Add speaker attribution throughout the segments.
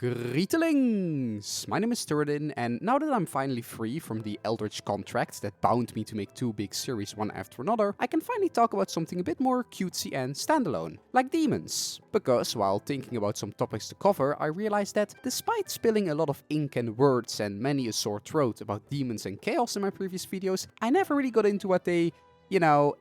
Speaker 1: Greetings! My name is Turadin, and now that I'm finally free from the eldritch contract that bound me to make two big series one after another, I can finally talk about something a bit more cutesy and standalone, like demons. Because while thinking about some topics to cover, I realized that despite spilling a lot of ink and words and many a sore throat about demons and chaos in my previous videos, I never really got into what they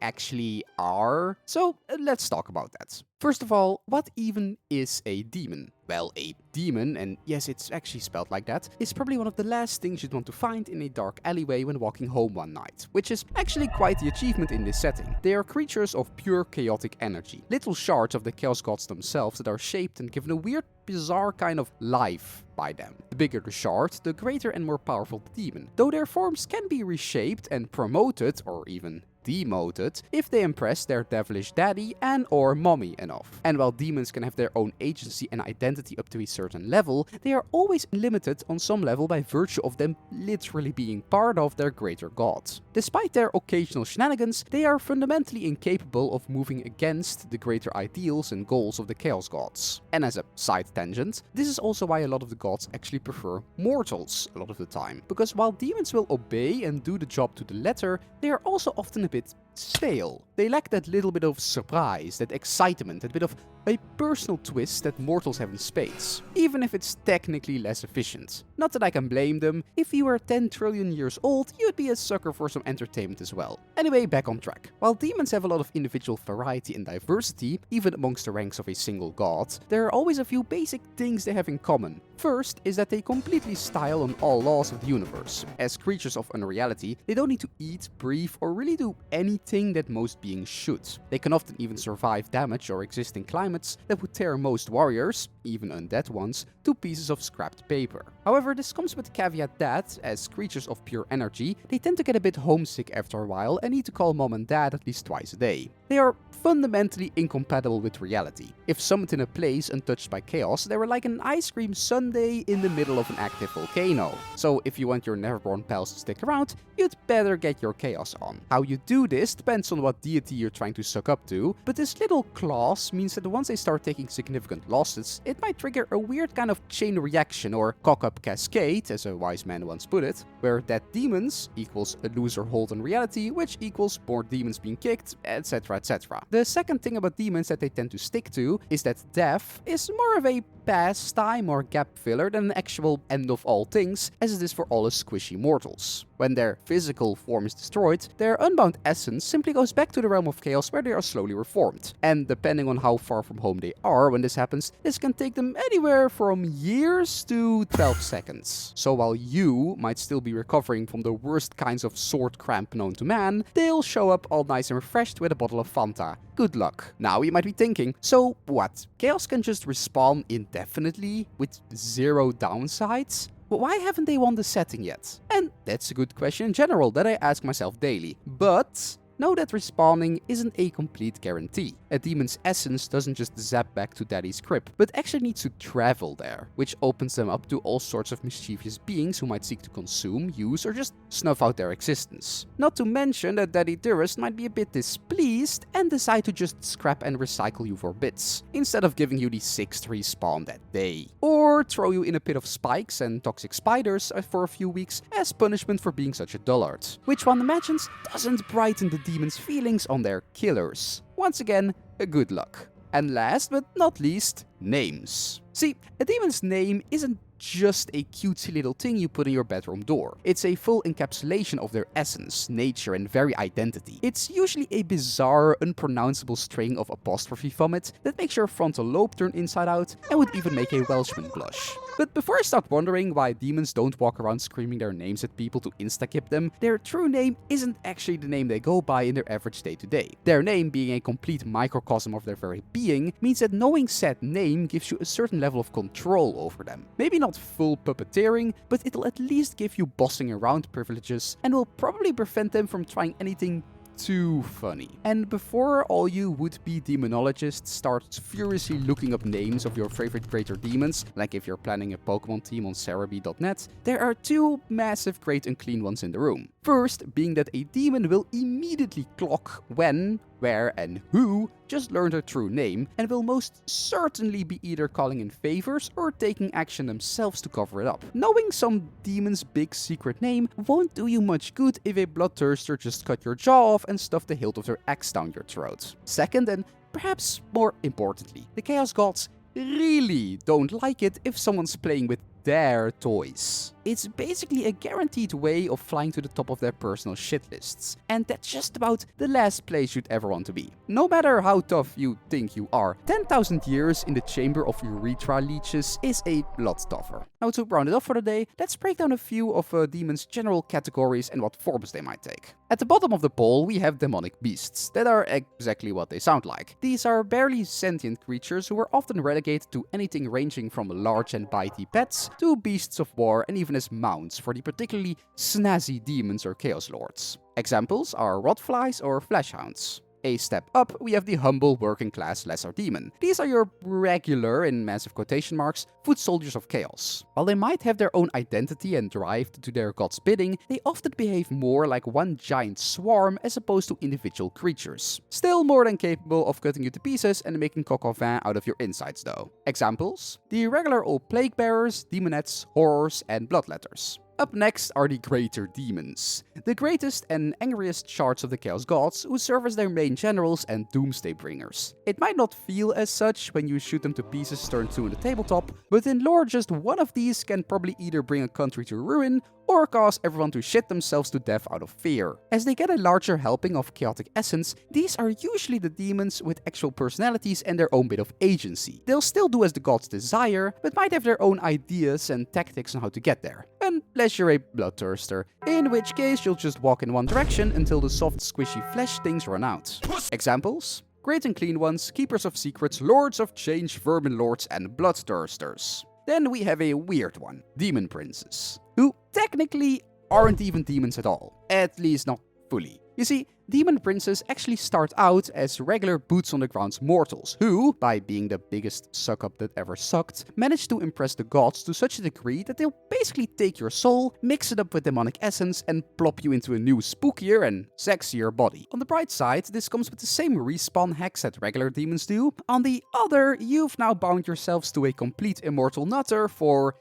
Speaker 1: actually are. So let's talk about that. First of all, what even is a demon? Well, a demon, and yes, it's actually spelled like that, is probably one of the last things you'd want to find in a dark alleyway when walking home one night, which is actually quite the achievement in this setting. They are creatures of pure chaotic energy, little shards of the chaos gods themselves that are shaped and given a weird, bizarre kind of life by them. The bigger the shard, the greater and more powerful the demon, though their forms can be reshaped and promoted, or even demoted, if they impress their devilish daddy and or mommy enough. And while demons can have their own agency and identity up to a certain level, they are always limited on some level by virtue of them literally being part of their greater god. Despite their occasional shenanigans, they are fundamentally incapable of moving against the greater ideals and goals of the chaos gods. And as a side tangent, this is also why a lot of the gods actually prefer mortals a lot of the time, because while demons will obey and do the job to the letter, they are also often a bit stale. They lack that little bit of surprise, that excitement, that bit of a personal twist that mortals have in spades, even if it's technically less efficient. Not that I can blame them. If you were 10 trillion years old, you'd be a sucker for some entertainment as well. Anyway, back on track. While demons have a lot of individual variety and diversity, even amongst the ranks of a single god, there are always a few basic things they have in common. First is that they completely style on all laws of the universe. As creatures of unreality, they don't need to eat, breathe, or really do anything that most beings should. They can often even survive damage or exist in climates that would tear most warriors, even undead ones, to pieces of scrapped paper. However, this comes with the caveat that, as creatures of pure energy, they tend to get a bit homesick after a while and need to call mom and dad at least twice a day. They are fundamentally incompatible with reality. If summoned in a place untouched by chaos, they were like an ice cream sundae in the middle of an active volcano. So if you want your Neverborn pals to stick around, you'd better get your chaos on. How you do this depends on what deity you're trying to suck up to, but this little clause means that once they start taking significant losses, it might trigger a weird kind of chain reaction or cock-up cascade, as a wise man once put it, where dead demons equals a looser hold on reality, which equals more demons being kicked, etc, etc. The second thing about demons that they tend to stick to is that death is more of a pastime or gap filler than an actual end of all things, as it is for all us squishy mortals. When their physical form is destroyed, their unbound essence simply goes back to the realm of chaos where they are slowly reformed. And depending on how far from home they are when this happens, this can take them anywhere from years to 12 seconds. So while you might still be recovering from the worst kinds of sword cramp known to man, they'll show up all nice and refreshed with a bottle of Fanta. Good luck. Now you might be thinking, so what? Chaos can just respawn indefinitely with zero downsides? But why haven't they won the setting yet? And that's a good question in general that I ask myself daily. But know that respawning isn't a complete guarantee. A demon's essence doesn't just zap back to Daddy's crib, but actually needs to travel there, which opens them up to all sorts of mischievous beings who might seek to consume, use, or just snuff out their existence. Not to mention that Daddy Dearest might be a bit displeased and decide to just scrap and recycle you for bits, instead of giving you the 6th respawn that day. Or throw you in a pit of spikes and toxic spiders for a few weeks as punishment for being such a dullard. Which one imagines doesn't brighten the demon's feelings on their killers. Once again, a good luck. And last but not least, names. See, a demon's name isn't just a cutesy little thing you put in your bedroom door. It's a full encapsulation of their essence, nature, and very identity. It's usually a bizarre, unpronounceable string of apostrophe vomit that makes your frontal lobe turn inside out and would even make a Welshman blush. But before I start wondering why demons don't walk around screaming their names at people to insta-kip them, their true name isn't actually the name they go by in their average day-to-day. Their name, being a complete microcosm of their very being, means that knowing said name gives you a certain level of control over them. Maybe not full puppeteering, but it'll at least give you bossing around privileges and will probably prevent them from trying anything too funny. And before all you would-be demonologists start furiously looking up names of your favorite greater demons, like if you're planning a Pokemon team on Cerebi.net, there are two massive great unclean ones in the room. First being that a demon will immediately clock when where, and who just learned her true name and will most certainly be either calling in favors or taking action themselves to cover it up. Knowing some demon's big secret name won't do you much good if a bloodthirster just cut your jaw off and stuff the hilt of their axe down your throat. Second, and perhaps more importantly, the Chaos Gods really don't like it if someone's playing with their toys. It's basically a guaranteed way of flying to the top of their personal shit lists, and that's just about the last place you'd ever want to be. No matter how tough you think you are, 10,000 years in the chamber of urethra leeches is a lot tougher. Now, to round it off for the day, let's break down a few of Demon's general categories and what forms they might take. At the bottom of the poll, we have demonic beasts, that are exactly what they sound like. These are barely sentient creatures who are often relegated to anything ranging from large and bitey pets to beasts of war and even as mounts for the particularly snazzy demons or chaos lords. Examples are rotflies or fleshhounds. A step up, we have the humble working class lesser demon. These are your regular, in massive quotation marks, foot soldiers of chaos. While they might have their own identity and drive to do their god's bidding, they often behave more like one giant swarm as opposed to individual creatures. Still more than capable of cutting you to pieces and making coq au vin out of your insides though. Examples? The regular old plague bearers, demonettes, horrors, and bloodletters. Up next are the Greater Demons, the greatest and angriest shards of the Chaos Gods who serve as their main generals and doomsday bringers. It might not feel as such when you shoot them to pieces turn 2 in the tabletop, but in lore just one of these can probably either bring a country to ruin or cause everyone to shit themselves to death out of fear. As they get a larger helping of chaotic essence, these are usually the demons with actual personalities and their own bit of agency. They'll still do as the gods desire, but might have their own ideas and tactics on how to get there. Unless you're a bloodthirster, in which case you'll just walk in one direction until the soft squishy flesh things run out. Examples? Great and Clean Ones, Keepers of Secrets, Lords of Change, Vermin Lords, and Bloodthirsters. Then we have a weird one, Demon Princes, who technically aren't even demons at all, at least not fully. You see, Demon Princes actually start out as regular boots-on-the-ground mortals who, by being the biggest suck-up that ever sucked, manage to impress the gods to such a degree that they'll basically take your soul, mix it up with demonic essence, and plop you into a new spookier and sexier body. On the bright side, this comes with the same respawn hacks that regular demons do. On the other, you've now bound yourselves to a complete immortal nutter for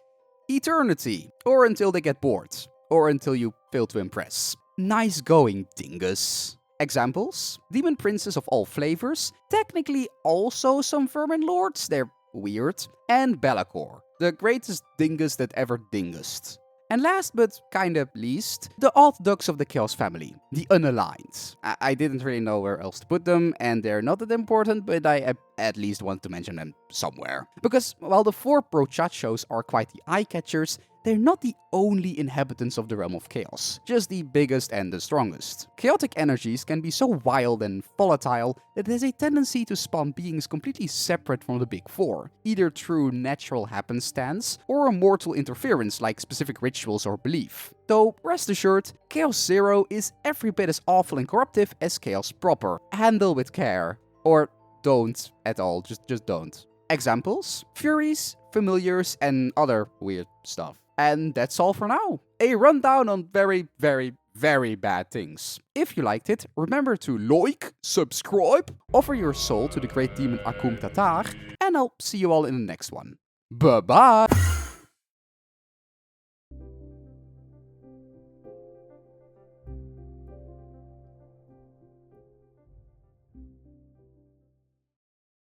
Speaker 1: eternity, or until they get bored, or until you fail to impress. Nice going, dingus. Examples? Demon Princes of all flavors, technically also some Vermin Lords, they're weird, and Be'lakor, the greatest dingus that ever dingused. And last but kinda least, the odd ducks of the Chaos family, the Unaligned. I didn't really know where else to put them, and they're not that important, but I at least want to mention them somewhere. Because while the 4 brochachos are quite the eye-catchers, they're not the only inhabitants of the realm of chaos, just the biggest and the strongest. Chaotic energies can be so wild and volatile that it has a tendency to spawn beings completely separate from the big 4, either through natural happenstance or mortal interference like specific rituals or belief. Though, rest assured, Chaos Zero is every bit as awful and corruptive as Chaos proper. Handle with care. Or don't at all, just don't. Examples? Furies, familiars, and other weird stuff. And that's all for now. A rundown on very, very, very bad things. If you liked it, remember to like, subscribe, offer your soul to the great demon Akum Tatar, and I'll see you all in the next one. Bye-bye!